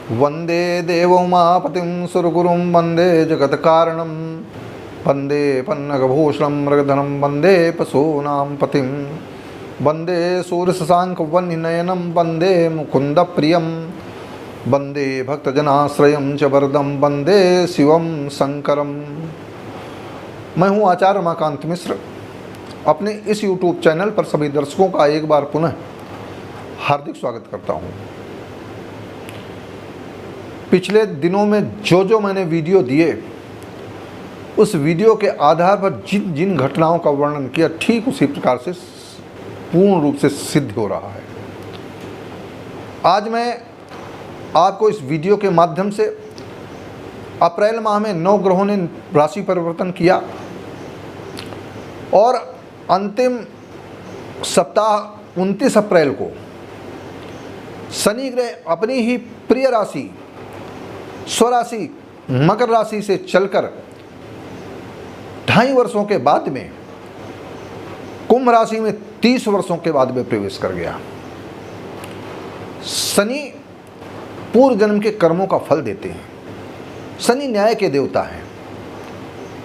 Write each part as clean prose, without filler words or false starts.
वंदे देवोमापतिं सुरगुरुं वंदे जगत्कारणं वंदे पन्नगभूषणं मृगधनं वंदे पशूनां पतिं वंदे सूर्यशशाङ्कवह्निनयनं वंदे मुकुन्दप्रियं वंदे भक्तजनाश्रयं च वरदं वंदे शिवं शंकरं। मैं हूँ आचार्य उमाकांत मिश्र। अपने इस YouTube चैनल पर सभी दर्शकों का एक बार पुनः हार्दिक स्वागत करता हूँ। पिछले दिनों में जो मैंने वीडियो दिए, उस वीडियो के आधार पर जिन जिन घटनाओं का वर्णन किया, ठीक उसी प्रकार से पूर्ण रूप से सिद्ध हो रहा है। आज मैं आपको इस वीडियो के माध्यम से अप्रैल माह में 9 ग्रहों ने राशि परिवर्तन किया और अंतिम सप्ताह 29 अप्रैल को शनि ग्रह अपनी ही प्रिय राशि स्वराशि मकर राशि से चलकर 2.5 वर्षों के बाद में कुंभ राशि में 30 वर्षों के बाद में प्रवेश कर गया। शनि पूर्व जन्म के कर्मों का फल देते हैं। शनि न्याय के देवता हैं।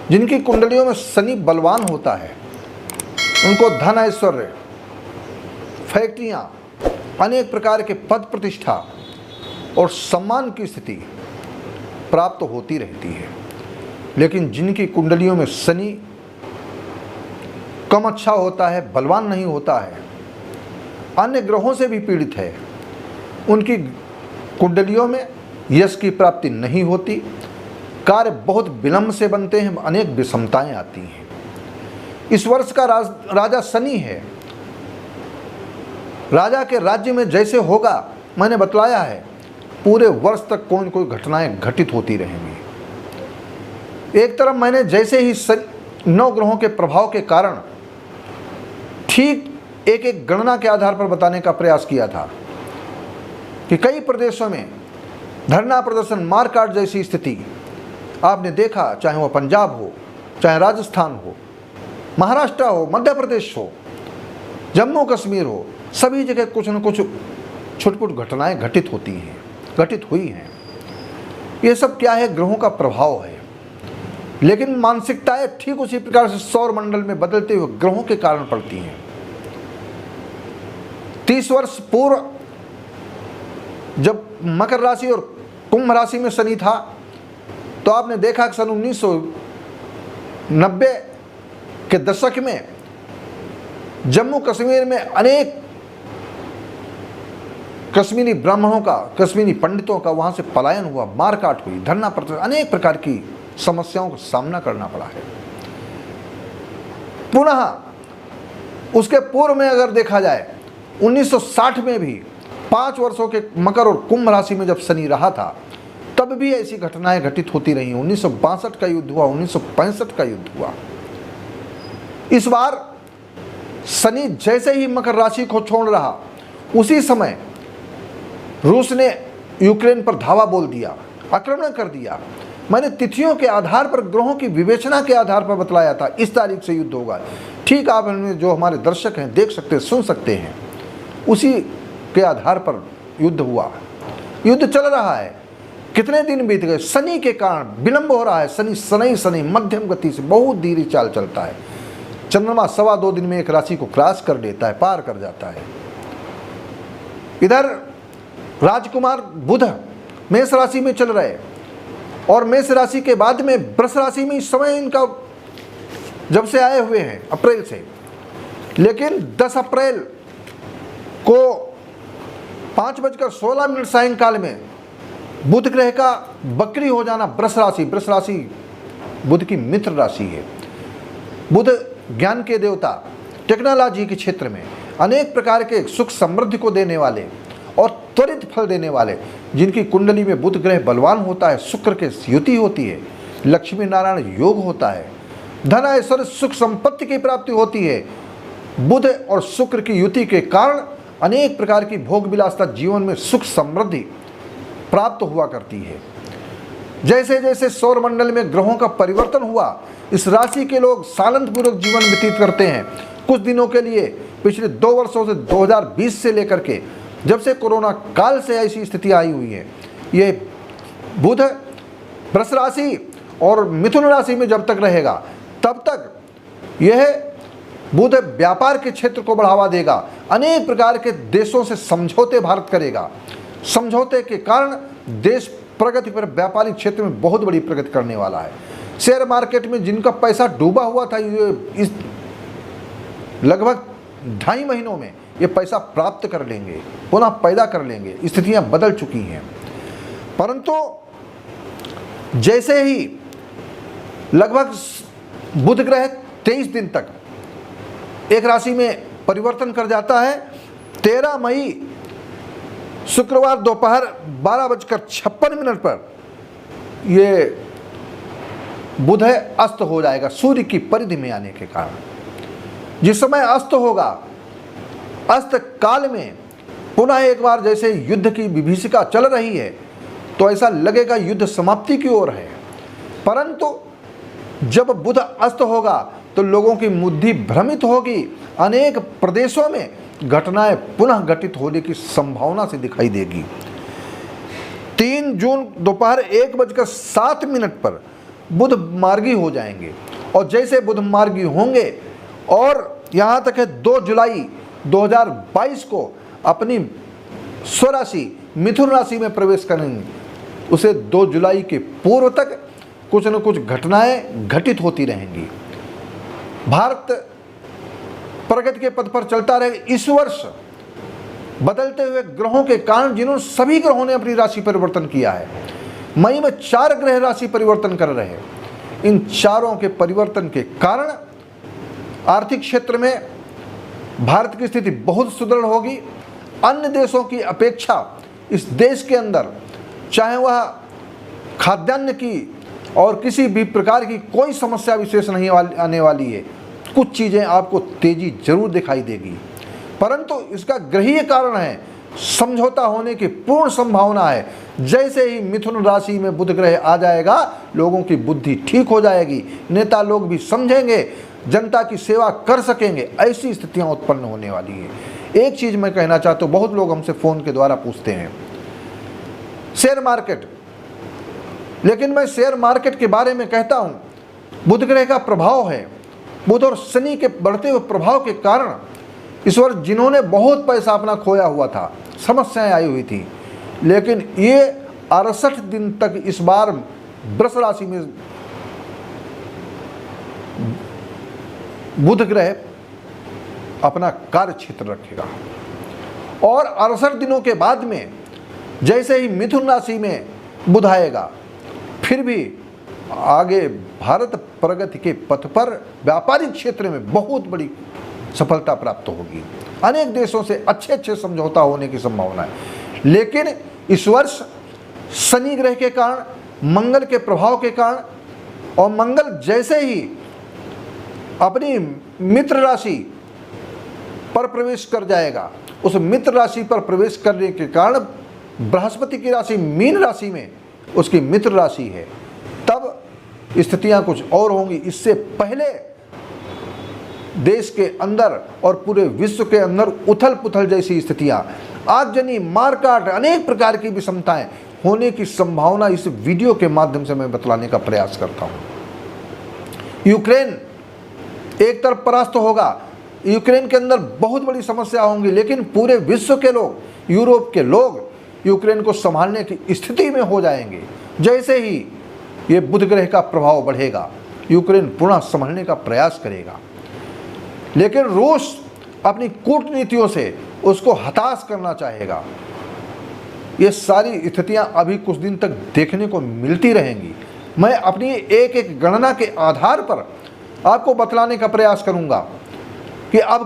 जिनकी कुंडलियों में शनि बलवान होता है, उनको धन ऐश्वर्य, फैक्ट्रियां, अनेक प्रकार के पद प्रतिष्ठा और सम्मान की स्थिति प्राप्त होती रहती है। लेकिन जिनकी कुंडलियों में शनि कम अच्छा होता है, बलवान नहीं होता है, अन्य ग्रहों से भी पीड़ित है, उनकी कुंडलियों में यश की प्राप्ति नहीं होती, कार्य बहुत विलंब से बनते हैं, अनेक विषमताएं आती हैं। इस वर्ष का राजा शनि है। राजा के राज्य में जैसे होगा, मैंने बतलाया है, पूरे वर्ष तक कोई न कोई घटनाएं घटित होती रहेंगी। एक तरफ मैंने जैसे ही 9 ग्रहों के प्रभाव के कारण ठीक एक गणना के आधार पर बताने का प्रयास किया था कि कई प्रदेशों में धरना प्रदर्शन, मारकाट जैसी स्थिति आपने देखा, चाहे वह पंजाब हो, चाहे राजस्थान हो, महाराष्ट्र हो, मध्य प्रदेश हो, जम्मू कश्मीर हो, सभी जगह कुछ न कुछ छुटपुट घटनाएं घटित हुई हैं। ये सब क्या है? ग्रहों का प्रभाव है। लेकिन मानसिकताएं ठीक उसी प्रकार से सौर मंडल में बदलते हुए ग्रहों के कारण पड़ती हैं। 30 वर्ष पूर्व जब मकर राशि और कुंभ राशि में शनि था, तो आपने देखा कि सन 1990 के दशक में जम्मू कश्मीर में अनेक कश्मीरी ब्राह्मणों का, कश्मीरी पंडितों का वहां से पलायन हुआ, मारकाट हुई, धरना प्रदर्शन, अनेक प्रकार की समस्याओं का सामना करना पड़ा है। पुनः उसके पूर्व में अगर देखा जाए, 1960 में भी 5 वर्षों के मकर और कुंभ राशि में जब शनि रहा था, तब भी ऐसी घटनाएं घटित होती रही। 1962 का युद्ध हुआ, 1965 का युद्ध हुआ। इस बार शनि जैसे ही मकर राशि को छोड़ रहा, उसी समय रूस ने यूक्रेन पर धावा बोल दिया, आक्रमण कर दिया। मैंने तिथियों के आधार पर, ग्रहों की विवेचना के आधार पर बतलाया था इस तारीख से युद्ध होगा। ठीक आप जो हमारे दर्शक हैं देख सकते हैं, सुन सकते हैं, उसी के आधार पर युद्ध हुआ। युद्ध चल रहा है, कितने दिन बीत गए, शनि के कारण विलंब हो रहा है। शनि मध्यम गति से बहुत धीरे चाल चलता है। चंद्रमा 2.25 दिन में एक राशि को क्रॉस कर देता है, पार कर जाता है। इधर राजकुमार बुध मेष राशि में चल रहे, और मेष राशि के बाद में वृष राशि में इस समय इनका जब से आए हुए हैं, अप्रैल से। लेकिन 10 अप्रैल को 5:16 सायंकाल में बुध ग्रह का वक्री हो जाना, वृष राशि बुध की मित्र राशि है। बुध ज्ञान के देवता, टेक्नोलॉजी के क्षेत्र में अनेक प्रकार के सुख समृद्धि को देने वाले और त्वरित फल देने वाले, जिनकी कुंडली में बुध ग्रह बलवान होता है, शुक्र के युति होती है, लक्ष्मी नारायण योग होता है, धन ऐश्वर्य सुख संपत्ति की प्राप्ति होती है। बुध और शुक्र की युति के कारण अनेक प्रकार की भोग विलासता, जीवन में सुख समृद्धि प्राप्त हुआ करती है। जैसे जैसे सौर मंडल में ग्रहों का परिवर्तन हुआ, इस राशि के लोग सालंतपूर्वक जीवन व्यतीत करते हैं। कुछ दिनों के लिए पिछले 2 वर्षों से 2020 से लेकर के जब से कोरोना काल से ऐसी स्थिति आई हुई है ये बुध वृष राशि और मिथुन राशि में जब तक रहेगा तब तक यह बुध व्यापार के क्षेत्र को बढ़ावा देगा। अनेक प्रकार के देशों से समझौते भारत करेगा। समझौते के कारण देश प्रगति पर व्यापारिक क्षेत्र में बहुत बड़ी प्रगति करने वाला है। शेयर मार्केट में जिनका पैसा डूबा हुआ था, इस लगभग 2.5 महीनों में ये पैसा प्राप्त कर लेंगे, पुनः पैदा कर लेंगे। स्थितियां बदल चुकी हैं। परंतु जैसे ही लगभग बुध ग्रह 23 दिन तक एक राशि में परिवर्तन कर जाता है, 13 मई शुक्रवार दोपहर 12:56 पर ये बुध है अस्त हो जाएगा सूर्य की परिधि में आने के कारण। जिस समय अस्त होगा, अस्त काल में पुनः एक बार जैसे युद्ध की विभीषिका चल रही है तो ऐसा लगेगा युद्ध समाप्ति की ओर है। परंतु जब बुध अस्त होगा तो लोगों की बुद्धि भ्रमित होगी। अनेक प्रदेशों में घटनाएं पुनः घटित होने की संभावना से दिखाई देगी। 3 जून दोपहर 1:07 पर बुध मार्गी हो जाएंगे और जैसे बुध मार्गी होंगे और यहाँ तक है 2 जुलाई 2022 को अपनी स्वराशि मिथुन राशि में प्रवेश करेंगे, उसे 2 जुलाई के पूर्व तक कुछ न कुछ घटनाएं घटित होती रहेंगी। भारत प्रगति के पथ पर चलता रहेगा। इस वर्ष बदलते हुए ग्रहों के कारण जिन्होंने सभी ग्रहों ने अपनी राशि परिवर्तन किया है, मई में 4 ग्रह राशि परिवर्तन कर रहे हैं। इन चारों के परिवर्तन के कारण आर्थिक क्षेत्र में भारत की स्थिति बहुत सुदृढ़ होगी। अन्य देशों की अपेक्षा इस देश के अंदर चाहे वह खाद्यान्न की और किसी भी प्रकार की कोई समस्या विशेष नहीं आने वाली है। कुछ चीज़ें आपको तेजी जरूर दिखाई देगी, परंतु इसका गृहीय कारण है समझौता होने की पूर्ण संभावना है। जैसे ही मिथुन राशि में बुध ग्रह आ जाएगा, लोगों की बुद्धि ठीक हो जाएगी, नेता लोग भी समझेंगे, जनता की सेवा कर सकेंगे। ऐसी स्थितियां उत्पन्न होने वाली है। एक चीज़ मैं कहना चाहता हूँ, बहुत लोग हमसे फ़ोन के द्वारा पूछते हैं शेयर मार्केट, लेकिन मैं शेयर मार्केट के बारे में कहता हूँ बुध ग्रह का प्रभाव है। बुध और शनि के बढ़ते हुए प्रभाव के कारण इस वर्ष जिन्होंने बहुत पैसा अपना खोया हुआ था, समस्याएं आई हुई थी, लेकिन ये 68 दिन तक इस बार वृष राशि में बुध ग्रह अपना कार्य क्षेत्र रखेगा और 68 दिनों के बाद में जैसे ही मिथुन राशि में बुध आएगा, फिर भी आगे भारत प्रगति के पथ पर व्यापारिक क्षेत्र में बहुत बड़ी सफलता प्राप्त होगी। अनेक देशों से अच्छे समझौता होने की संभावना है। लेकिन इस वर्ष शनि ग्रह के कारण, मंगल के प्रभाव के कारण, और मंगल जैसे ही अपनी मित्र राशि पर प्रवेश कर जाएगा, उस मित्र राशि पर प्रवेश करने के कारण बृहस्पति की राशि मीन राशि में उसकी मित्र राशि है, तब स्थितियां कुछ और होंगी। इससे पहले देश के अंदर और पूरे विश्व के अंदर उथल पुथल जैसी स्थितियां, आगजनी, मारकाट, अनेक प्रकार की विषमताएं होने की संभावना इस वीडियो के माध्यम से मैं बतलाने का प्रयास करता हूं। यूक्रेन एक तरफ परास्त होगा, यूक्रेन के अंदर बहुत बड़ी समस्या होंगी, लेकिन पूरे विश्व के लोग, यूरोप के लोग यूक्रेन को संभालने की स्थिति में हो जाएंगे। जैसे ही ये बुध ग्रह का प्रभाव बढ़ेगा, यूक्रेन पुनः संभालने का प्रयास करेगा, लेकिन रूस अपनी कूटनीतियों से उसको हताश करना चाहेगा। ये सारी स्थितियां अभी कुछ दिन तक देखने को मिलती रहेंगी। मैं अपनी एक एक गणना के आधार पर आपको बतलाने का प्रयास करूंगा कि अब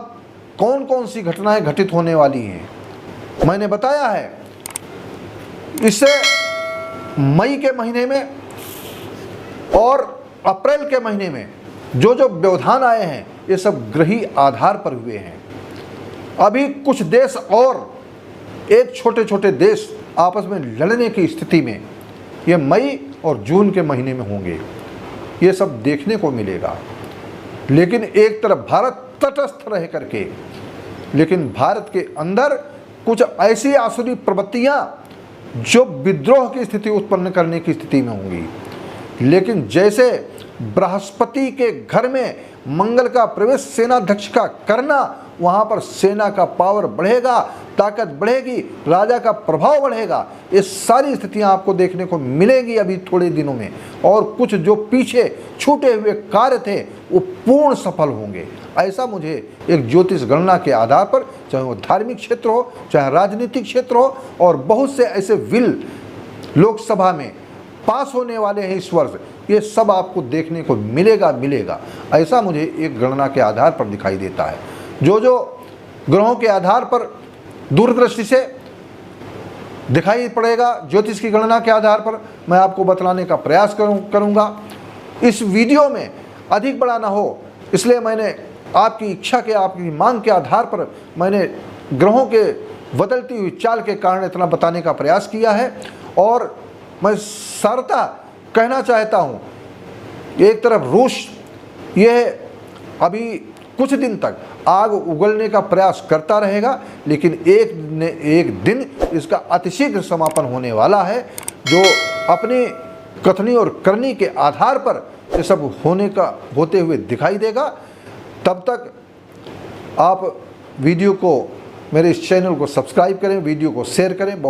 कौन कौन सी घटनाएं घटित होने वाली हैं। मैंने बताया है इससे मई के महीने में और अप्रैल के महीने में जो जो व्यवधान आए हैं, ये सब ग्रही आधार पर हुए हैं। अभी कुछ देश और एक छोटे छोटे देश आपस में लड़ने की स्थिति में ये मई और जून के महीने में होंगे। ये सब देखने को मिलेगा। लेकिन एक तरफ भारत तटस्थ रह करके, लेकिन भारत के अंदर कुछ ऐसी आसुरी प्रवृत्तियां जो विद्रोह की स्थिति उत्पन्न करने की स्थिति में होंगी। लेकिन जैसे बृहस्पति के घर में मंगल का प्रवेश सेनाध्यक्ष का करना, वहाँ पर सेना का पावर बढ़ेगा, ताकत बढ़ेगी, राजा का प्रभाव बढ़ेगा। ये सारी स्थितियाँ आपको देखने को मिलेंगी अभी थोड़े दिनों में। और कुछ जो पीछे छूटे हुए कार्य थे वो पूर्ण सफल होंगे, ऐसा मुझे एक ज्योतिष गणना के आधार पर, चाहे वो धार्मिक क्षेत्र हो, चाहे राजनीतिक क्षेत्र हो, और बहुत से ऐसे बिल लोकसभा में पास होने वाले हैं इस वर्ष, ये सब आपको देखने को मिलेगा। ऐसा मुझे एक गणना के आधार पर दिखाई देता है। जो ग्रहों के आधार पर दूरदृष्टि से दिखाई पड़ेगा ज्योतिष की गणना के आधार पर, मैं आपको बतलाने का प्रयास करूंगा। इस वीडियो में अधिक बड़ा ना हो, इसलिए मैंने आपकी इच्छा के, आपकी मांग के आधार पर मैंने ग्रहों के बदलती हुई चाल के कारण इतना बताने का प्रयास किया है। और मैं सारता कहना चाहता हूँ, एक तरफ रूस यह अभी कुछ दिन तक आग उगलने का प्रयास करता रहेगा, लेकिन एक दिन इसका अतिशीघ्र समापन होने वाला है, जो अपनी कथनी और करनी के आधार पर ये सब होते हुए दिखाई देगा। तब तक आप वीडियो को, मेरे इस चैनल को सब्सक्राइब करें, वीडियो को शेयर करें।